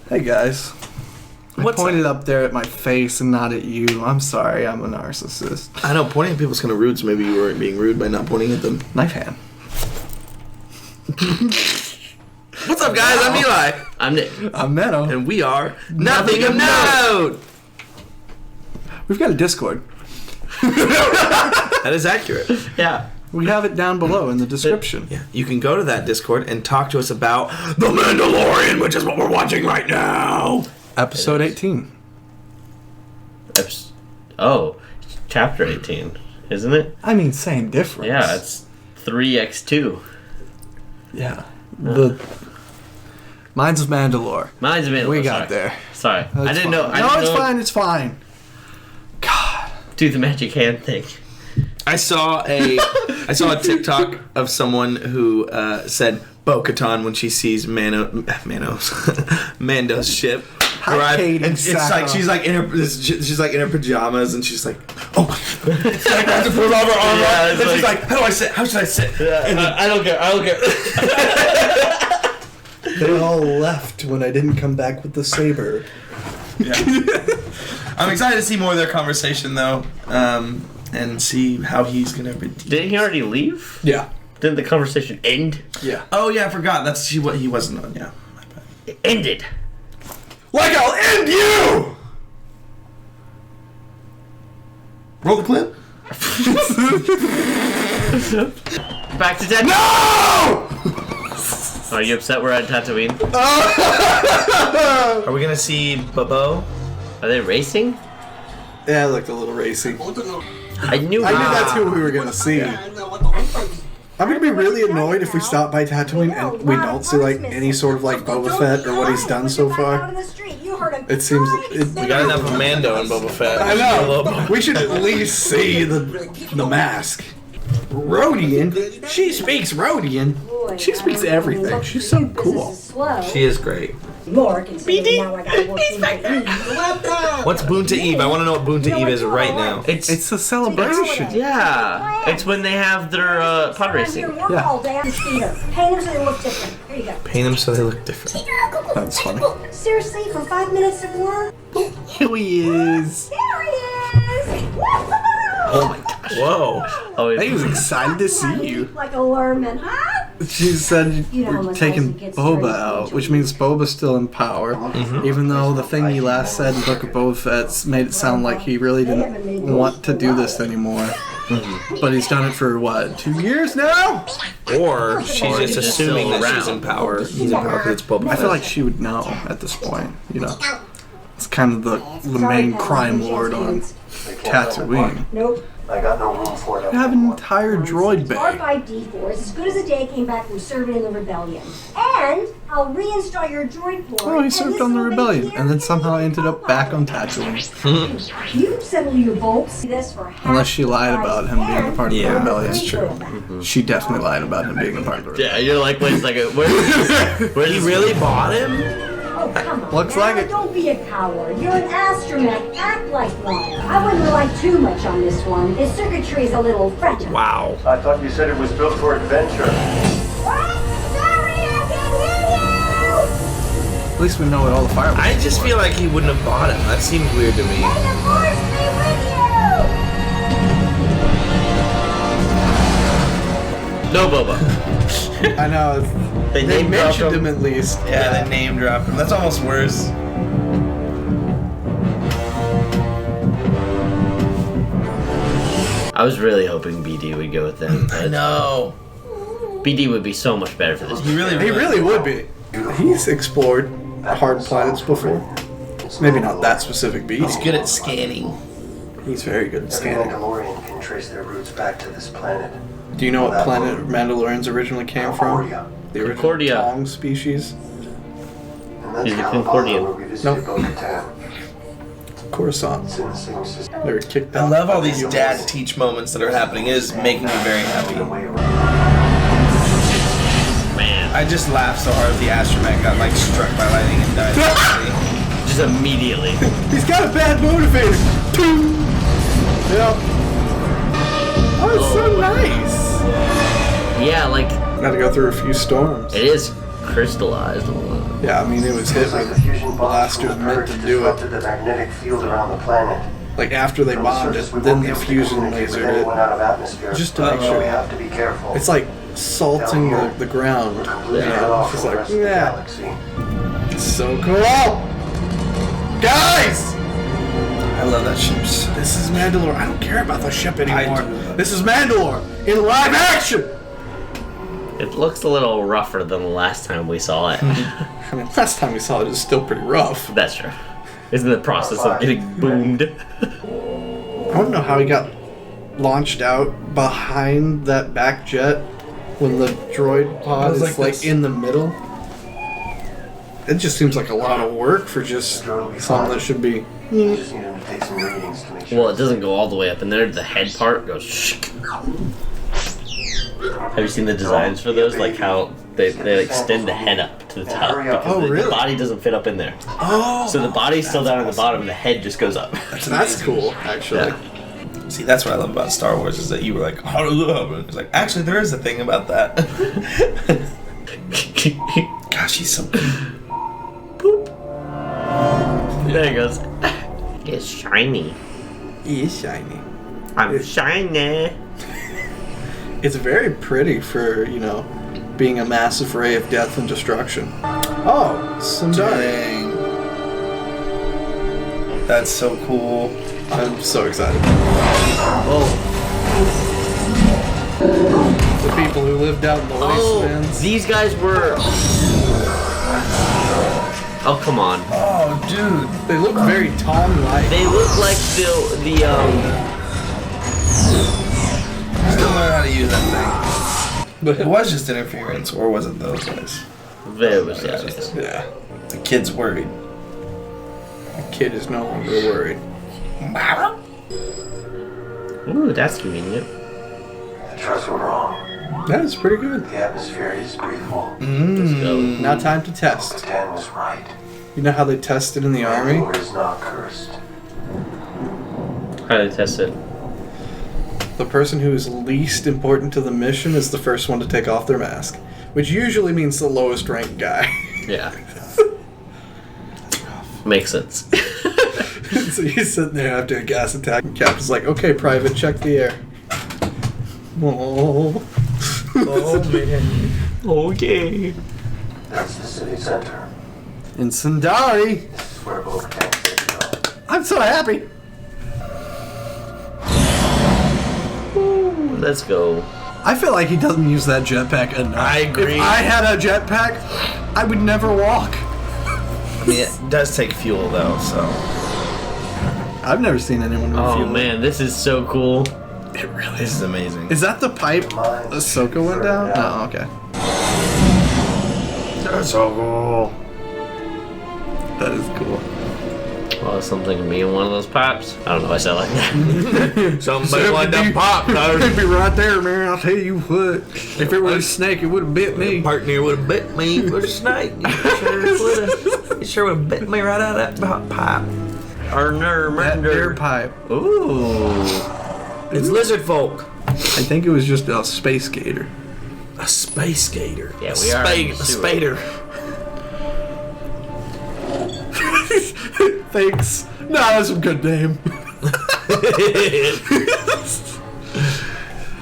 Hey guys. I pointed up there at my face and not at you. I'm sorry, I'm a narcissist. I know, pointing at people's kind of rude, so maybe you weren't being rude by not pointing at them. Knife hand. What's up, guys? I'm Eli. I'm Nick. I'm Mano. And we are Nothing of Note! We've got a Discord. That is accurate. Yeah. We have it down below in the description. Yeah, you can go to that Discord and talk to us about The Mandalorian, which is what we're watching right now. Episode 18. Chapter 18, isn't it? I mean, same difference. Yeah, it's 3x2. Yeah. The Mines of Mandalore. Mines of Mandalore. We got there. Sorry. No, I didn't know. It's fine. God. Do the magic hand thing. I saw a TikTok of someone who said Bo-Katan when she sees Mando's ship arrive, and it's like she's like in her pajamas, and she's like, oh, it's like I have to put over her arm, and she's like, how do I sit? How should I sit? Yeah, I don't care. They all left when I didn't come back with the saber. Yeah. I'm excited to see more of their conversation though. And see how he's gonna be. Didn't he already leave? Yeah. Didn't the conversation end? Yeah. Oh yeah, I forgot. That's what he wasn't on. Yeah. My bad. It ended. Like I'll end you. Roll the clip. Back to Tatooine. No! Are you upset we're at Tatooine? Are we gonna see Bobo? Are they racing? Yeah, it looked a little racy. I knew that's who we were gonna see. I'm gonna be really annoyed if we stop by Tatooine and we don't see like any sort of like Boba Fett or what he's done so far. It seems We got enough of Mando and Boba Fett. I know. We should at least see the mask. Rhodian? She speaks Rhodian. She speaks everything. She's so cool. She is great. BD? What's Boon to Eve? I want to know what Boon to Eve is right now. It's a celebration. Yeah. It's when they have their pod racing. Yeah. Paint them so they look different. Here you go. Paint them so they look different. That's funny. Seriously, for 5 minutes of work? Here he is. There he is! Oh my gosh. Whoa. Oh, He was excited to see you. Like a lerman, huh? She said we're taking Boba out, which means Boba's still in power. Even though the thing he last said in Book of Boba Fett made it sound like he really didn't want to do this anymore. But he's done it for, what, 2 years now? Or she's just assuming that she's in power. He's in power because it's Boba Fett. I feel like she would know at this point, you know. It's kind of the main crime lord on Tatooine. Nope. I got no room for it. You have an entire droid bay. R5D4 is as good as a day came back from serving in the rebellion. And I'll reinstall your droid port. Oh, he served on the rebellion, and then somehow ended up back on Tatooine. You settle your bolts. This for Unless she lied about him being a part of the Yeah, rebellion. that's true. She definitely lied about him being a part of the rebellion. Yeah, you're like, wait a second. Where's He really bought him? Oh, come on. Looks now, like it. Don't be a coward. You're an astromech. Act like one. I wouldn't rely too much on this one. His circuitry is a little fragile. Wow. I thought you said it was built for adventure. What? Sorry, I can't hear you! At least we know what all the fireworks I just feel like he wouldn't have bought him. That seems weird to me. May the force be with you! no Boba? I know. They They name dropped mentioned him. him at least. Yeah, they name dropped him. That's almost worse. I was really hoping BD would go with them. I know. BD would be so much better for this. He Really would be. He's explored hard planets before. Maybe not that specific beast. He's good at scanning. He's very good at Every scanning. Mandalorian can trace their roots back to this planet. Do you know what planet Mandalorians originally came from? The original Concordia. Tong species? And that's He's a Kalavala, Concordian. where we visited Nope. Bo-Katan. Coruscant. It's in the same system. They were kicked I out. love all these dad teach moments that are happening. It is making me very happy. Man, I just laughed so hard the astromech got like struck by lightning and died. just immediately. He's got a bad motivator. Yep. Oh, it's so nice. Yeah, like Got to go through a few storms. it is crystallized a lot. Yeah, I mean, it was hit Looks like when the fusion the bombs blasters from the meant purge to do it. disrupted the magnetic field around the planet. Like, after they From the bombed surface, it, we then won't be the able to fusion communicate with lasered anyone it. out of atmosphere. Just to make So sure. we have to be careful. It's like salting the ground. We're You completely cut know? off It's from the just rest like, of the yeah. galaxy. It's so cool! Guys! I love that ship. This is Mandalore. I don't care about the ship anymore. do. This is Mandalore in live action! It looks a little rougher than the last time we saw it. I mean, last time we saw it was still pretty rough. That's true. It's in the process of getting boomed. I don't know how he got launched out behind that back jet when the droid pod is like this. in the middle. It just seems like a lot of work for just something that should be. We just need him to take some readings to make sure. Well, it doesn't go all the way up in there. The head part goes shh. Have you seen the designs for those? Like how they extend the head up to the top because Oh, the really? body doesn't fit up in there. Oh, So the body's still down at the bottom and the head just goes up. that's cool, actually. See, that's what I love about Star Wars is that you were like, how does it happen? It's like, actually, there is a thing about that. Gosh, he's so good. There he goes. It's shiny. He is shiny. I'm shiny. It's very pretty for, you know, being a massive ray of death and destruction. Oh, Sundari. Dang. That's so cool. I'm so excited. Oh, The people who lived out in the wastelands. these guys were. Oh, come on. Oh, dude. They look very Tom-like. They look like the Still learn how to use that But thing. It was just interference, or was it those guys? There was that. yeah, The kid's worried. the kid is no longer worried. Ooh, that's convenient. The trucks were wrong. That is pretty good. The atmosphere is breathable. Let's go. Now time to test. Dan was right. You know how they tested in the army? Mandalore is not cursed. How do they test it? The person who is least important to the mission is the first one to take off their mask, which usually means the lowest ranked guy. Yeah. Makes sense. So he's sitting there after a gas attack, and Captain's like, "Okay, Private, check the air." Oh. Oh, man. Okay. That's the civic center. In Sundari, This is where both tanks are developed. I'm so happy. Let's go. I feel like he doesn't use that jetpack enough. I agree. If I had a jetpack, I would never walk. I mean, it does take fuel, though, so. I've never seen anyone Oh refuel. man, this is so cool. It really This is amazing. Is that the pipe Ahsoka went down? No, okay. That's so cool. That is cool. Oh, something me in one of those pipes. I don't know if I said it like that. Somebody like that pop, It'd be right there, man. I'll tell you what. If it was a snake, it would have bit me. Partner would have bit me with a snake. You sure would have bit me right out of that pipe. That air pipe. Ooh. It's lizard folk. I think it was just a space gator. A space skater. Yeah, a we are in a the sewer. spader. Thanks. No, that's a good name.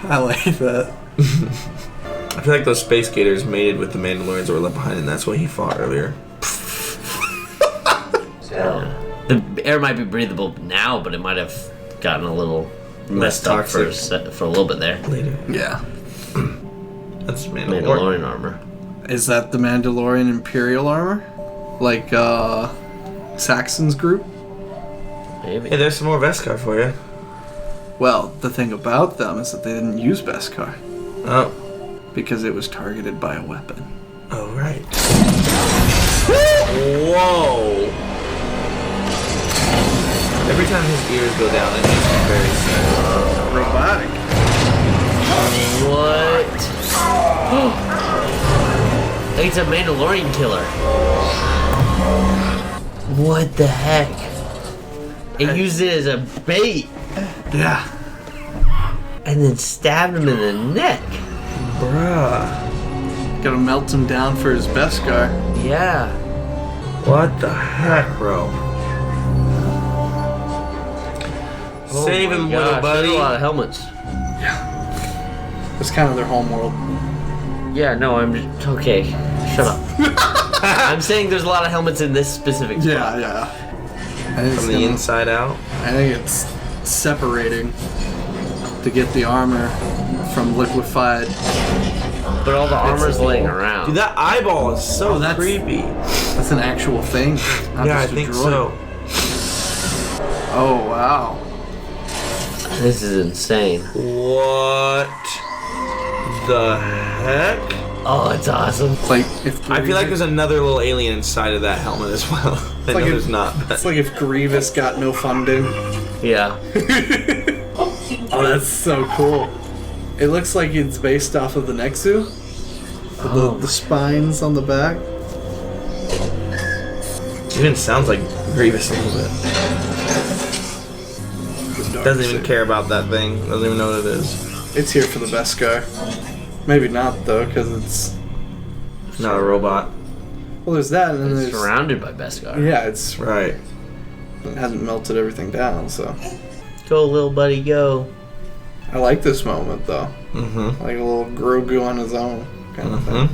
I like that. I feel like those space skaters mated with the Mandalorians that were left behind, and that's why he fought earlier. Down. The air might be breathable now, but it might have gotten a little messed up for a little bit there. Later. Yeah. That's Mandalorian. Mandalorian armor. Is that the Mandalorian Imperial armor? Like, Saxon's group? Maybe. Hey, there's some more Beskar for you. Well, the thing about them is that they didn't use Beskar Oh. because it was targeted by a weapon. Oh, right. Whoa. Every time his ears go down, it makes me very sad. Robotic. What? It's a Mandalorian killer. What the heck? It used it as a bait Yeah. and then stabbed him in the neck. Bruh. Gotta melt him down for his Beskar. Yeah. What the heck, bro? Save him, little Gosh, buddy. there's a lot of helmets. It's kind of their home world. Yeah, no, I'm just... Okay, shut up. I'm saying there's a lot of helmets in this specific spot. Yeah. From the inside out. I think it's separating to get the armor from liquefied. But all the armor's laying around. Dude, that eyeball is so that's- creepy. That's an actual thing. Not Yeah, I just a think droid. so. Oh wow. This is insane. What the heck? Oh, it's awesome. It's like if I feel like there's another little alien inside of that helmet as well. I know like there's not. It's like if Grievous got no funding. Yeah. Oh, that's so cool. It looks like it's based off of the Nexu. With the spines on the back. Even sounds like Grievous a little bit. Doesn't even care about that thing. Doesn't even know what it is. It's here for the Beskar. Maybe not though, because it's Not a robot. well. There's that, and then It's there's surrounded by Beskar. yeah. It Right. hasn't melted everything down, so Go, little buddy, go. I like this moment though. Mm-hmm. Like a little Grogu on his own kind of thing.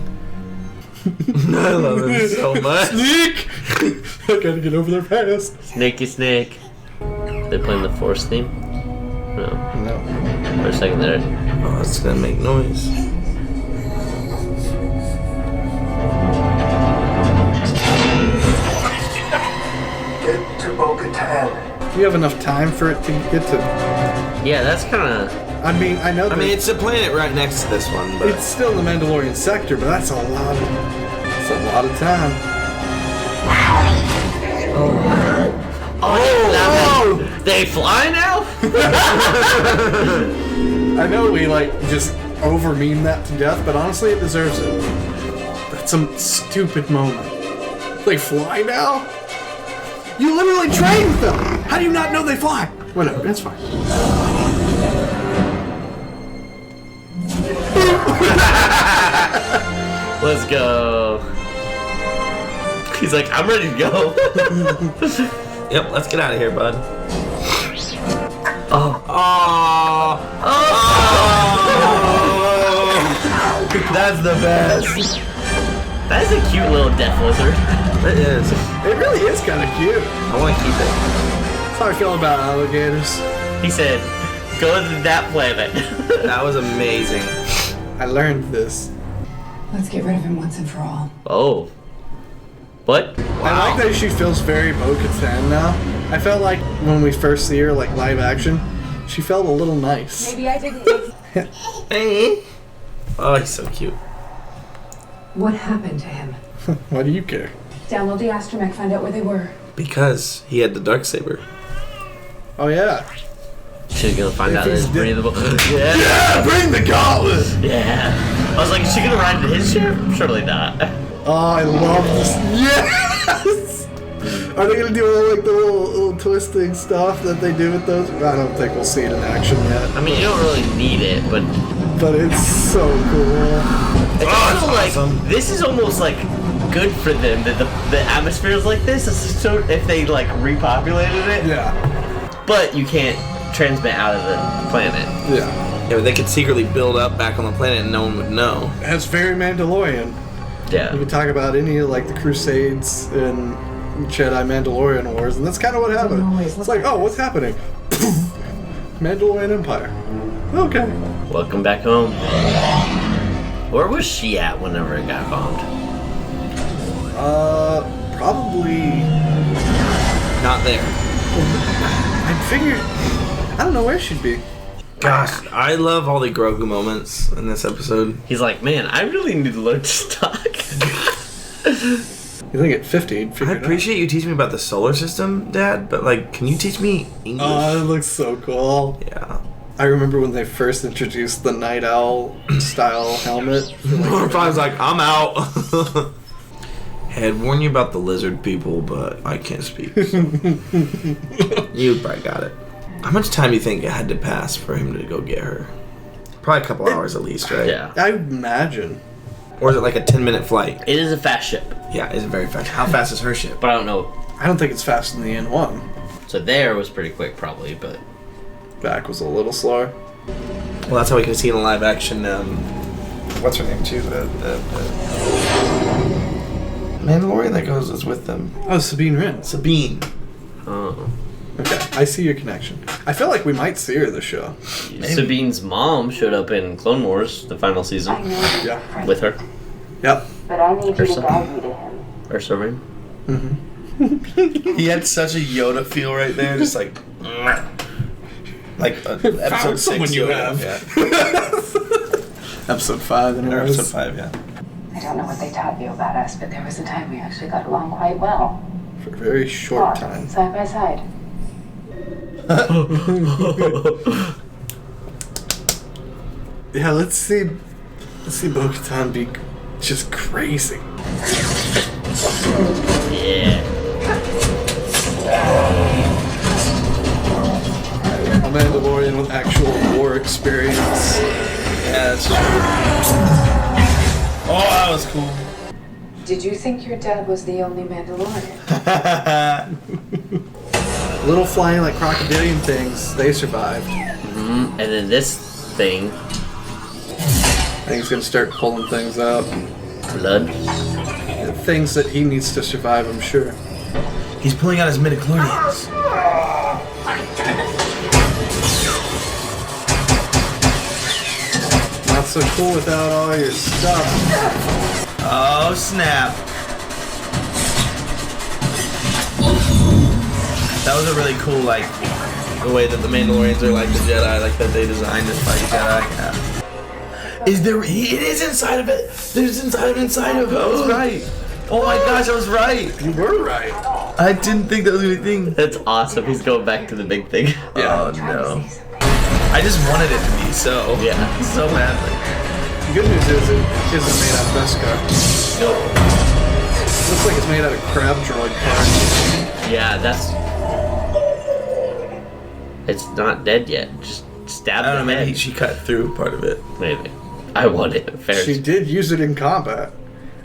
I love him so much. Sneak! I gotta get over there fast. Snakey snake. They playing the Force theme? No. No. For a second there. Oh, it's gonna make noise. Get to Bo-Katan. Do you have enough time for it to get to? Yeah, that's kind of... I mean, I know. I mean, it's a planet right next to this one, but it's still in the Mandalorian sector, but that's a lot of. It's a lot of time. Oh! They fly now? I know we just over meme that to death, but honestly, it deserves it. That's some stupid moment. They fly now? You literally trained them. How do you not know they fly? Whatever, that's fine. Let's go. He's like, I'm ready to go. yep. Let's get out of here, bud. Oh. Oh. That's the best. That is a cute little death lizard. It is. It really is kind of cute. I want to keep it. That's how I feel about alligators. He said, go to that planet. That was amazing. I learned this. Let's get rid of him once and for all. Oh. What? I like that she feels very Bo-Katan now. I felt like when we first see her, like live action, she felt a little nice. Maybe I didn't. Hey. Oh, he's so cute. What happened to him? Why do you care? Download the astromech, find out where they were. Because he had the darksaber. Oh yeah. She's gonna find out If that he's it's dead- breathable. Yeah, bring the gauntlet. Yeah. I was like, is she gonna ride into his ship? Surely not. Oh, I love this. Yes! Are they gonna do all like the little twisting stuff that they do with those? I don't think we'll see it in action yet. I mean, you don't really need it, but But it's so cool. it's also like this is almost like good for them that the atmosphere is like this. So if they like repopulated it, Yeah. but you can't transmit out of the planet. Yeah. Yeah, but they could secretly build up back on the planet and no one would know. That's very Mandalorian. Yeah. You can talk about any of like the Crusades and Jedi Mandalorian Wars, and that's kind of what happened. always It's look like, like oh, what's happening? Mandalorian Empire. Okay. Welcome back home. Where was she at whenever it got bombed? Probably. Not there. I figured. I don't know where she'd be. Gosh, I love all the Grogu moments in this episode. He's like, man, I really need to learn to talk. You think at 50, you'd I figure it out. appreciate you teaching me about the solar system, Dad, but like, can you teach me English? Oh, it looks so cool. Yeah. I remember when they first introduced the Night Owl style helmet. I was like, I'm out. Hey, I'd warn you about the lizard people, but I can't speak. You probably got it. How much time do you think it had to pass for him to go get her? Probably a couple hours at least, right? Yeah. I imagine. Or is it like a 10-minute flight? It is a fast ship, Yeah, it's very fast. How fast is her ship? but I don't know. I don't think it's faster than the N1. So there was pretty quick, probably, but Back was a little slower. Well, that's how we can see in a live action. What's her name too? Mandalorian that is with them. Oh, Sabine Wren. Sabine. oh, Okay, I see your connection. I feel like we might see her this show. Sabine's mom showed up in Clone Wars, the final season, Yeah. with her. Yep. But I need you to Ursa. guide me to him. Ursa Ring. He had such a Yoda feel right there, just like episode 6. someone you Yoda. have. Yeah. Episode 5 and Or episode 5, yeah. I don't know what they taught you about us, but there was a time we actually got along quite well. For a very short Walked time. side by side. Yeah, let's see Bo-Katan be just crazy. Yeah. A Mandalorian with actual war experience. Yeah, that's true. Oh, that was cool. Did you think your dad was the only Mandalorian? Little flying like crocodilian things, they survived. And then this thing, I think he's gonna start pulling things out. blood. Things that he needs to survive, I'm sure. He's pulling out his midichlorians. Not so cool without all your stuff. Oh, snap. That was a really cool, like, the way that the Mandalorians are like the Jedi, like that they designed it like Jedi. Yeah. Is there? It is inside of it. There's inside of it. I was right. Oh my gosh, I was right. You were right. I didn't think that was a thing. That's awesome. He's going back to the big thing. Oh no. I just wanted it to be so. Yeah. So badly. The good news is it isn't made out of Beskar. Nope. Looks like it's made out of crab droid parts. Yeah, that's. It's not dead yet. Just stab I don't know, the maybe head. she cut through part of it. Maybe. I want it. Fair. She did use it in combat.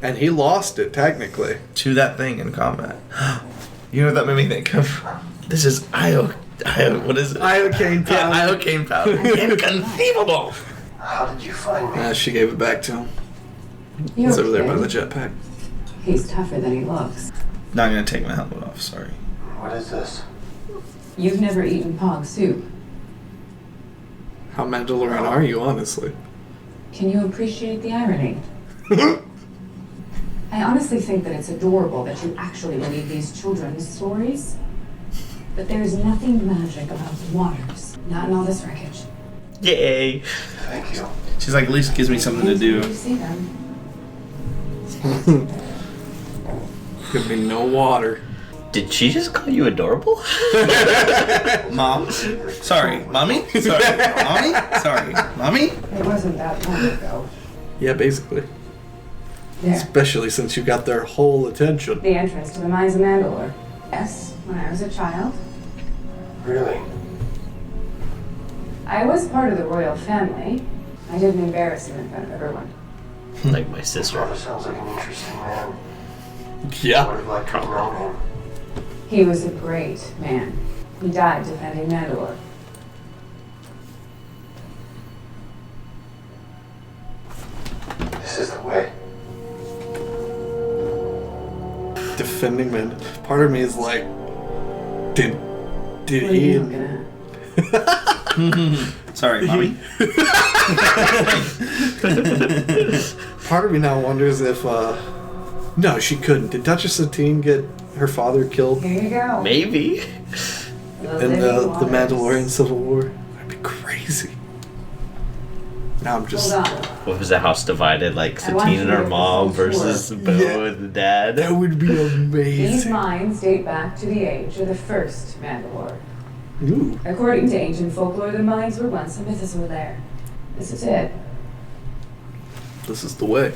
And he lost it, technically. To that thing in combat. You know what that made me think of? This is what is it? Iocane powder. Yeah, iocane powder. Inconceivable! How did you find me? She gave it back to him. You're It's over there by the kidding. jetpack. He's tougher than he looks. Now I'm gonna take my helmet off, sorry. What is this? You've never eaten pog soup. How Mandalorian are you, honestly? Can you appreciate the irony? I honestly think that it's adorable that you actually believe these children's stories. But there's nothing magic about waters. Not in all this wreckage. Yay. Thank you. She's like, at least gives me something to You do. see them. Could be no water. Did she just call you adorable? Mom? Sorry. Mommy? Sorry. Mommy? Sorry. Mommy? It wasn't that long ago. Yeah, basically. There. Especially since you got their whole attention. The entrance to the Mines of Mandalore. Yes, when I was a child. Really? I was part of the royal family. I didn't embarrass him in front of everyone. Like my sister. Father sounds like an interesting man. Would Yeah. have liked to have known him. He was a great man. He died defending Mandalore. This is the way. Defending man. Part of me is like, did What are he? you looking at? Sorry, Mommy. Part of me now wonders if, no, she couldn't. Did Duchess Satine get her father killed Here you go. Maybe. in the Mandalorian Civil War? That'd be crazy. Now I'm just. Hold on. What was the house divided? Like I want Satine you and to her get mom this all versus sure. Bo Yeah. and the dad. That would be These amazing. mines date back to the age of the first Mandalore. Ooh. According to ancient folklore, the mines were once a mythosaur there. This is it. This is the way.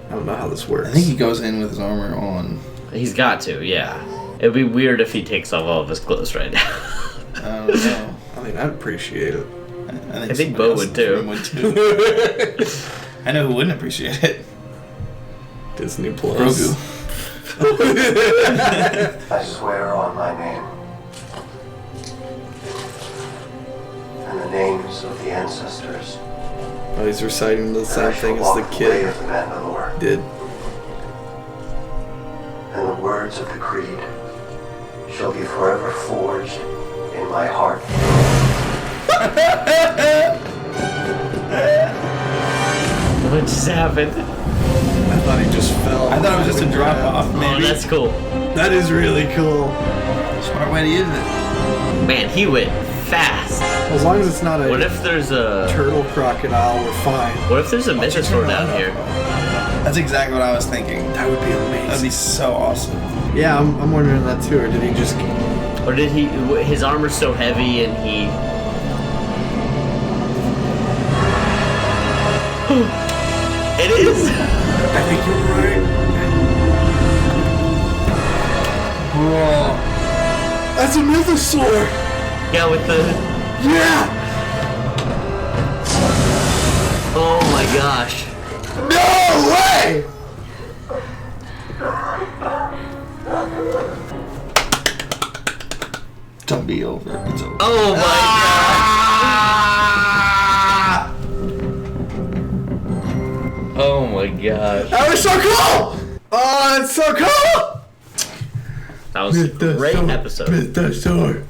I don't know how this works. I think he goes in with his armor on. He's got to, yeah. It'd be weird if he takes off all of his clothes right now. I don't know. I mean, I'd appreciate it. I think somebody Bo else would in the room would too. I know who wouldn't appreciate it. Disney Plus. I swear on my name. And the names of the ancestors. Oh, he's reciting the same thing as the Way kid of the Mandalore. did. And the words of the creed shall be forever forged in my heart. What just happened? I thought he just fell. I thought it was just a drop off, Oh, maybe. that's cool. That is really cool. Smart way to use it. Man, he went fast. As long as it's not a What if there's a turtle crocodile, we're fine. What if there's a mythosaur down here? That's exactly what I was thinking. That would be amazing. That'd be so awesome. Yeah, I'm wondering that too. Or did he just? Or did he? His armor's so heavy and he. It is. I think you're right. Bro, that's a mythosaur. Yeah, with the. Yeah. Oh my gosh. No way. Don't be over. It's over. Oh my god. Oh my gosh. That was so cool. Oh, it's so cool. That was a great episode. Mythosaur.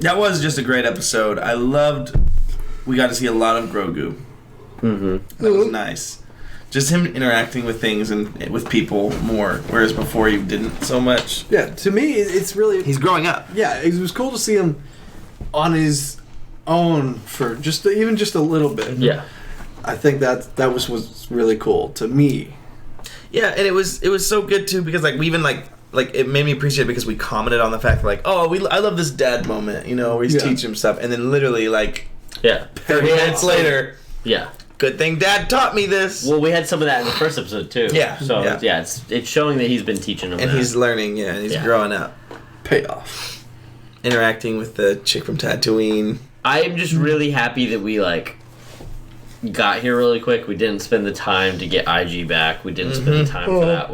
That was just a great episode. I loved. We got to see a lot of Grogu. Mm-hmm. That was nice. Just him interacting with things and with people more, whereas before you didn't so much. Yeah, to me, it's really. He's growing up. Yeah, it was cool to see him on his own for even just a little bit. Yeah. I think that was really cool to me. Yeah, and it was so good too because like we even like it made me appreciate it because we commented on the fact that, like, oh, I love this dad moment, you know, where he's teaching him stuff, and then literally like Yeah. 30 minutes later, Yeah. good thing dad taught me this. Well, we had some of that in the first episode too. Yeah, So yeah. it's showing that he's been teaching him. And that. he's learning, and he's growing up. Payoff. Interacting with the chick from Tatooine. I'm just really happy that we like got here really quick. We didn't spend the time to get IG back. We didn't spend the time for that.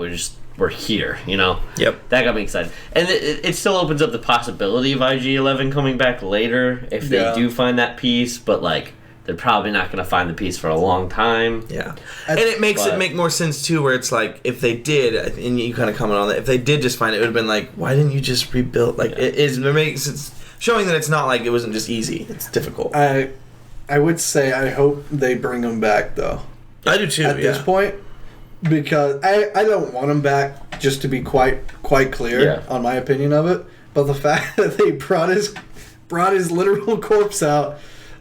We're here, you know? Yep. That got me excited. And it still opens up the possibility of IG-11 coming back later if they do find that piece, but like they're probably not going to find the piece for a long time. Yeah. And it makes it make more sense too, where it's like if they did, and you kind of comment on that, if they did just find it, it would have been like, why didn't you just rebuild? Like it makes it's showing that it's not like it wasn't just easy. It's difficult. I would say I hope they bring him back though. I do too. At this point, because I don't want him back. Just to be quite clear on my opinion of it, but the fact that they brought his literal corpse out,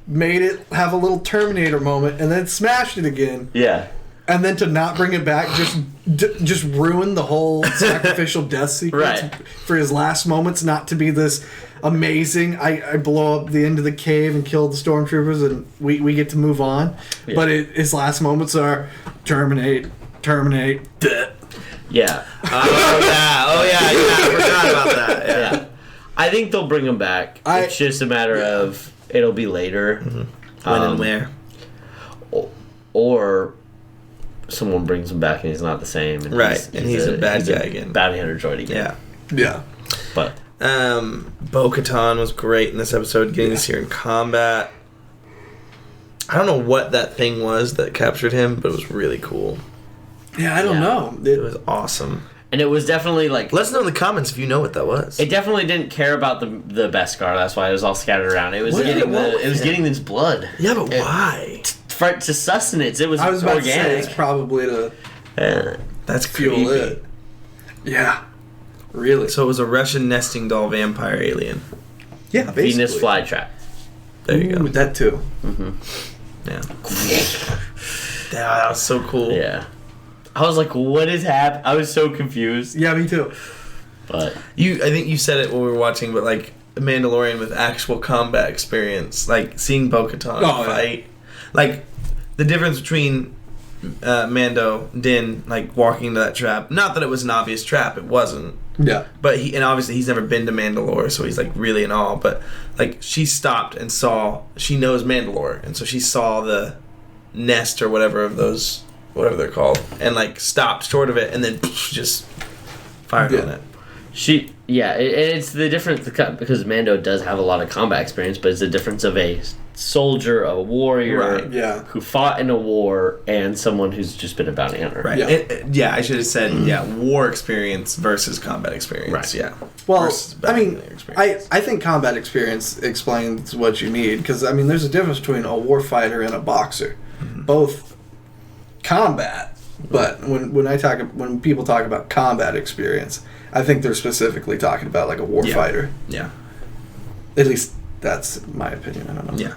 made it have a little Terminator moment, and then smashed it again. Yeah. And then to not bring it back just ruin the whole sacrificial death sequence for his last moments, not to be this amazing, I blow up the end of the cave and kill the stormtroopers and we get to move on. Yeah. But his last moments are terminate, death. Yeah. Oh yeah, I forgot about that. Yeah. I think they'll bring him back. It's just a matter of it'll be later. Mm-hmm. When and where. Or someone brings him back and he's not the same. And he's a bad guy again. Bounty hunter droid again. Yeah. But Bo-Katan was great in this episode, getting to see her in combat. I don't know what that thing was that captured him, but it was really cool. Yeah, I don't know. It was awesome. And it was definitely like... Let us know in the comments if you know what that was. It definitely didn't care about the Beskar. That's why it was all scattered around. It was getting his blood. Yeah, but why? To sustenance. It was I was about organic. to say it's probably to that's fuel creepy. it. Yeah. Really. So it was a Russian nesting doll vampire alien. Yeah, basically. Venus flytrap. There you go. That too. Mm-hmm. Yeah. That was so cool. Yeah. I was like, what is happening? I was so confused. Yeah, me too. But I think you said it when we were watching, but like a Mandalorian with actual combat experience, like seeing Bo-Katan fight, like the difference between Mando, Din, like walking into that trap. Not that it was an obvious trap; it wasn't. Yeah. But obviously he's never been to Mandalore, so he's like really in awe. But like she stopped and saw, she knows Mandalore, and so she saw the nest or whatever of those whatever they're called, and like stopped short of it, and then just fired on it. It's the difference because Mando does have a lot of combat experience, but it's the difference of a soldier, a warrior, who fought in a war, and someone who's just been a bounty hunter. Right. I should have said war experience versus combat experience. Right. Yeah. Well, I mean, I think combat experience explains what you need because I mean, there's a difference between a war fighter and a boxer. Mm-hmm. Both combat, but when people talk about combat experience, I think they're specifically talking about like a war fighter. Yeah. At least that's my opinion. I don't know. Yeah.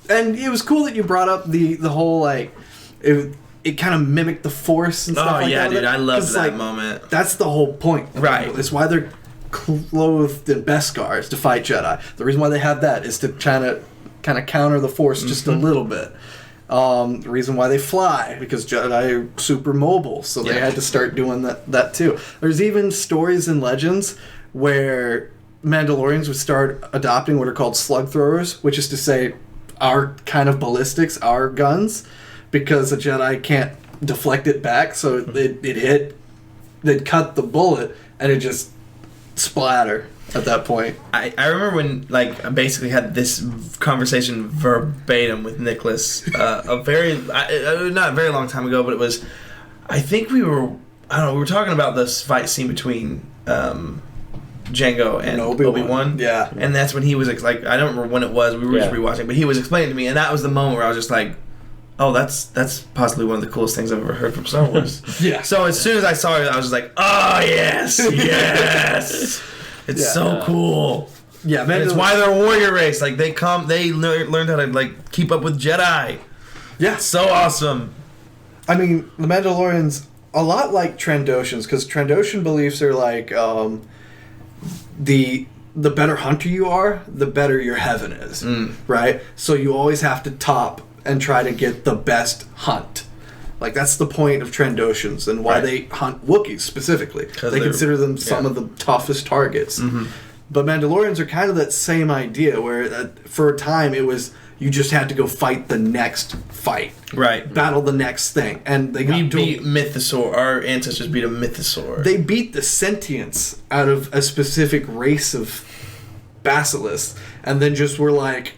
And it was cool that you brought up the whole like it kind of mimicked the Force and stuff like that. Oh yeah, dude, I loved that moment. That's the whole point. Right. It's why they're clothed in Beskars to fight Jedi. The reason why they have that is to kind of counter the Force just a little bit. The reason why they fly, because Jedi are super mobile, so they had to start doing that too. There's even stories and legends where Mandalorians would start adopting what are called slug throwers, which is to say our kind of ballistics, our guns, because a Jedi can't deflect it back, so it hit, they'd cut the bullet, and it just splatter at that point. I remember when I basically had this conversation verbatim with Nicholas not a very long time ago, but it was, I think we were talking about this fight scene between Jango and Obi-Wan. Yeah. And that's when he was like, I don't remember when it was, we were just rewatching, but he was explaining to me, and that was the moment where I was just like, oh, that's possibly one of the coolest things I've ever heard from Star Wars. Yeah. So as soon as I saw it, I was just like, oh, yes! It's so cool. Yeah, man. It's why they're a warrior race. Like, they learned how to, keep up with Jedi. Yeah. So awesome. I mean, the Mandalorians, a lot like Trandoshans, because Trandoshan beliefs are like, the better hunter you are, the better your heaven is. Right? So you always have to top and try to get the best hunt. Like, that's the point of Trandoshans and why they hunt Wookiees specifically. They consider them some of the toughest targets. Mm-hmm. But Mandalorians are kind of that same idea where for a time it was you just had to go fight the next fight. Right. Battle the next thing. And they beat Mythosaur. Our ancestors beat a Mythosaur. They beat the sentience out of a specific race of basilisks and then just were like,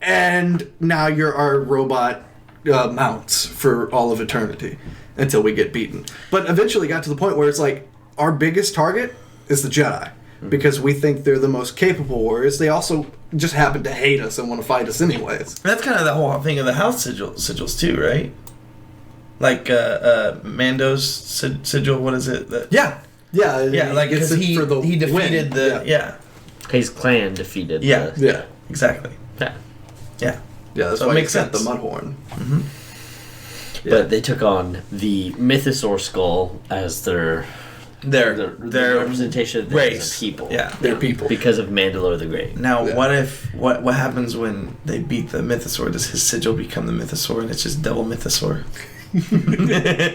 and now you're our robot mounts for all of eternity until we get beaten. But eventually got to the point where it's like our biggest target is the Jedi because we think they're the most capable warriors. They also just happen to hate us and want to fight us anyways. That's kind of the whole thing of the house sigils too, right? Like Mando's sigil. What is it? Yeah, like because he defeated his clan defeated. Yeah, exactly. Yeah. Yeah, that's so why it makes sense. The Mudhorn. Mm-hmm. Yeah. But they took on the Mythosaur skull as their representation of race people. Yeah, their people because of Mandalore the Great. Now, what happens when they beat the Mythosaur? Does his sigil become the Mythosaur, and it's just double Mythosaur?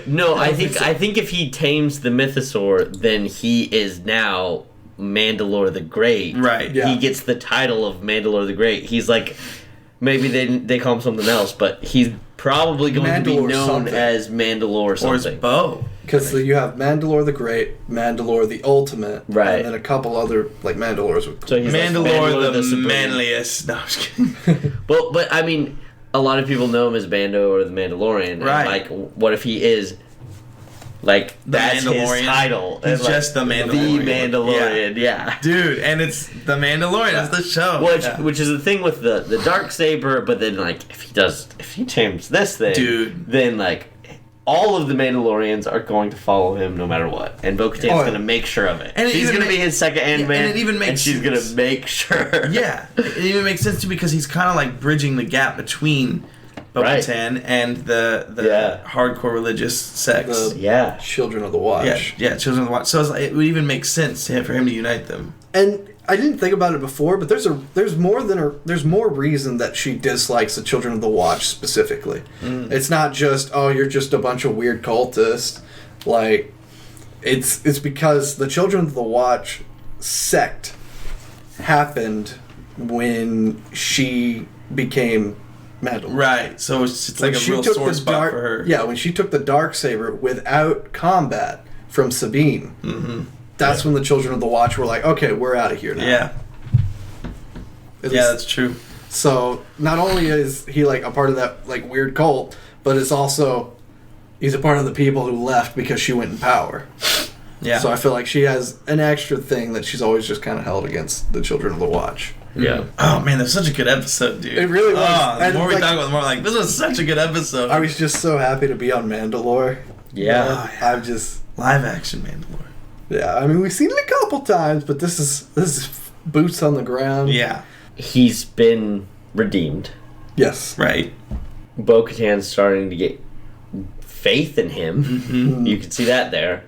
No, I think if he tames the Mythosaur, then he is now Mandalore the Great. Right. Yeah. He gets the title of Mandalore the Great. He's like, maybe they call him something else, but he's probably going to be known as Mandalore something. Or his bow. Because you have Mandalore the Great, Mandalore the Ultimate, right, and then a couple other Mandalores. So he's Mandalore the manliest. No, I'm just kidding. But I mean, a lot of people know him as Mando or the Mandalorian. Right. And like, what if he is like that's his title? He's just the Mandalorian. The Mandalorian, yeah. Dude, and it's the Mandalorian. That's the show. Which is the thing with the Darksaber. But then like if he tames this thing, dude, then like all of the Mandalorians are going to follow him no matter what, and Bo-Katan's going to makeشه of it. And she's going to be his second hand man, and it even makes and she's going to make sure. Yeah, it even makes sense too because he's kind of like bridging the gap between Bo-Katan and the hardcore religious sects. Children of the Watch. Yeah, Children of the Watch. So it would even make sense for him to unite them. And I didn't think about it before, but there's more reason that she dislikes the Children of the Watch specifically. It's not just you're just a bunch of weird cultists. Like it's because the Children of the Watch sect happened when she became Mandalore. Right. So it's like a real sore spot for her. Yeah, when she took the Darksaber without combat from Sabine, that's when the Children of the Watch were like, okay, we're out of here now. Yeah. That's true. So not only is he like a part of that like weird cult, but it's also he's a part of the people who left because she went in power. Yeah. So I feel like she has an extra thing that she's always just kind of held against the Children of the Watch. Yeah. Oh man, that's such a good episode, dude. It really was. The more we talk about it, the more like, this was such a good episode. I was just so happy to be on Mandalore. Yeah. I'm just live action Mandalore. Yeah, I mean we've seen it a couple times, but this is boots on the ground. Yeah. He's been redeemed. Yes. Right. Bo-Katan's starting to get faith in him. Mm-hmm. You can see that there.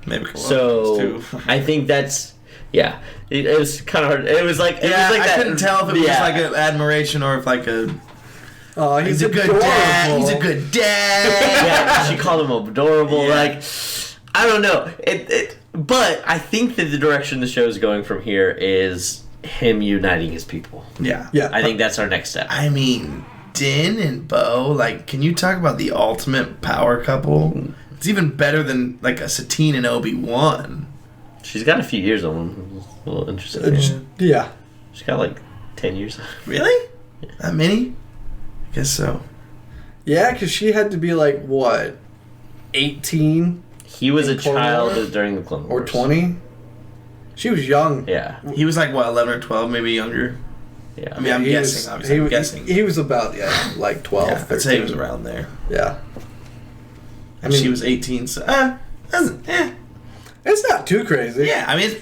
Maybe so too. I think that's It was kind of hard. It was like I couldn't tell if it was just like an admiration or if like a. Oh, he's a good dad. He's a good dad. Yeah, she called him adorable. Yeah. Like I don't know. But I think that the direction the show is going from here is him uniting his people. Yeah. I think that's our next step. I mean, Din and Bo, like, can you talk about the ultimate power couple? It's even better than, like, a Satine and Obi-Wan. She's got a few years on him. A little interesting. Yeah. She's got, like, 10 years. Really? Yeah. That many? I guess so. Yeah, because she had to be, like, what, 18? He was a child during the Clone Wars. Or 20? She was young. Yeah. He was, like, what, 11 or 12, maybe younger? Yeah. I mean, I'm guessing, obviously. I'm guessing. He was about, like 12. Yeah, I'd say he was around there. Yeah. And she was 18, so, It's not too crazy. Yeah, I mean,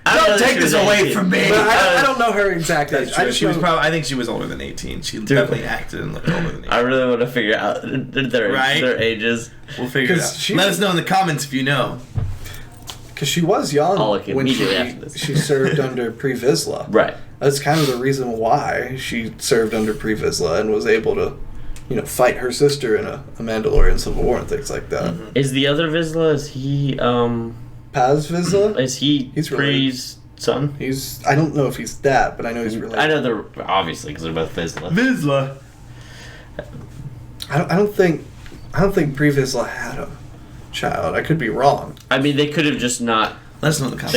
don't take this away from me. But I don't know her exact age. I think she was older than 18. She definitely acted and looked older than 18. I really want to figure out their ages. We'll figure it out. Let us know in the comments if you know. Because she was young when after this. she served under Pre Vizsla. Right. That's kind of the reason why she served under Pre Vizsla and was able to, fight her sister in a Mandalorian Civil War and things like that. Mm-hmm. Is the other Vizsla? Is he Paz Vizsla? Is he Pre's son? I don't know if he's that, but I know he's related. I know they're obviously because they're both Vizsla. Vizsla. I don't think Pre Vizsla had a child. I could be wrong. I mean, they could have just not. Let us know in the comments.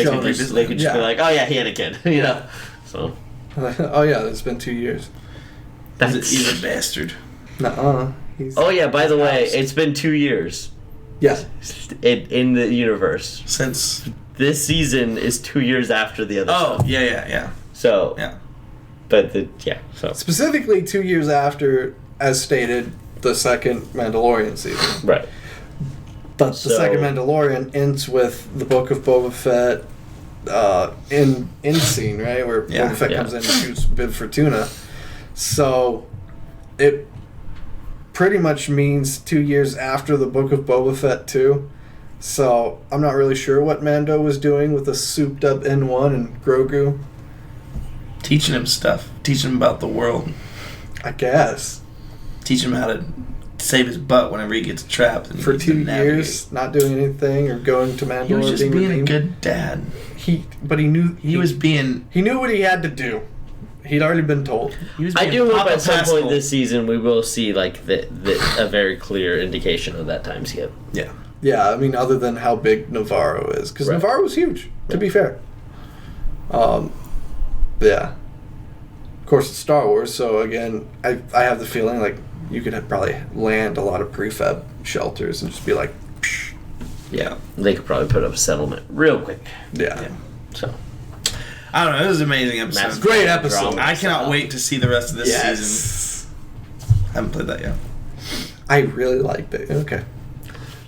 They could just be like, oh yeah, he had a kid. Yeah. So. Oh yeah, it's been 2 years. He's a bastard. Nuh-uh. Oh yeah, by the way, it's been 2 years. Yeah. In the universe. Since this season is 2 years after the other. Oh, yeah. So. Yeah. But so. Specifically 2 years after, as stated, the second Mandalorian season. Right. But the second Mandalorian ends with the Book of Boba Fett in scene, right? Where Boba Fett comes in and shoots Bib Fortuna. So it pretty much means 2 years after the Book of Boba Fett too. So I'm not really sure what Mando was doing with the souped up N1 and Grogu. Teaching him stuff. Teaching him about the world. I guess. Teaching him how to save his butt whenever he gets trapped. And for 2 years, not doing anything or going to Mandalore. He was just being redeemed. a good dad. He knew he was being. He knew what he had to do. He'd already been told. He was I do hope at some Pascal. point this season we will see like a very clear indication of that time skip. Yeah. Yeah, I mean, other than how big Navarro is, because Navarro was huge. To be fair. Yeah. Of course, it's Star Wars, so again, I have the feeling like you could probably land a lot of prefab shelters and just be like, psh. Yeah, they could probably put up a settlement real quick. Yeah. So. I don't know. It was an amazing episode. Great episode. I cannot wait to see the rest of this season. I haven't played that yet. I really liked it. Okay.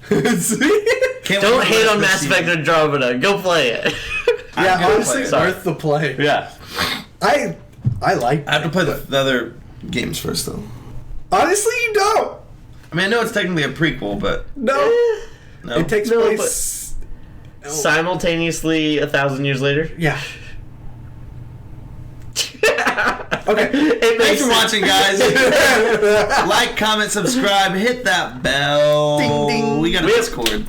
Don't hate on Mass Effect Andromeda. Go play it. Yeah, honestly, it's worth the play. Yeah. I like. I have to play the other games first, though. Honestly, you don't. I mean, I know it's technically a prequel, but no. It takes place simultaneously 1,000 years later. Yeah. Okay. Thanks for watching, guys. Like, comment, subscribe, hit that bell. Ding, ding. We got a Discord.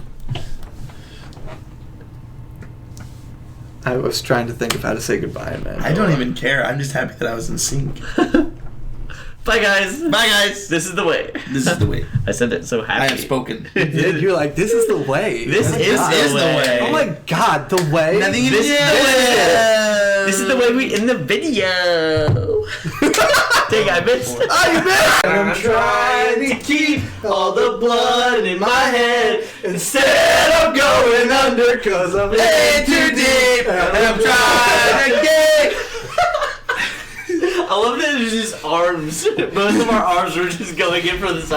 I was trying to think of how to say goodbye, man. I don't even care. I'm just happy that I was in sync. Bye, guys. Bye, guys. This is the way. This is the way. I said it so happy. I have spoken. You're like, this is the way. This is the way. Oh my god, the way. Nothing is This the is way. This is the way we in the video. Dang, I missed. Oh, you missed! I'm trying to keep all the blood in my head instead of going under cause I'm in too deep and I'm trying to get. I love that it's just arms. Both of our arms were just going in for the side.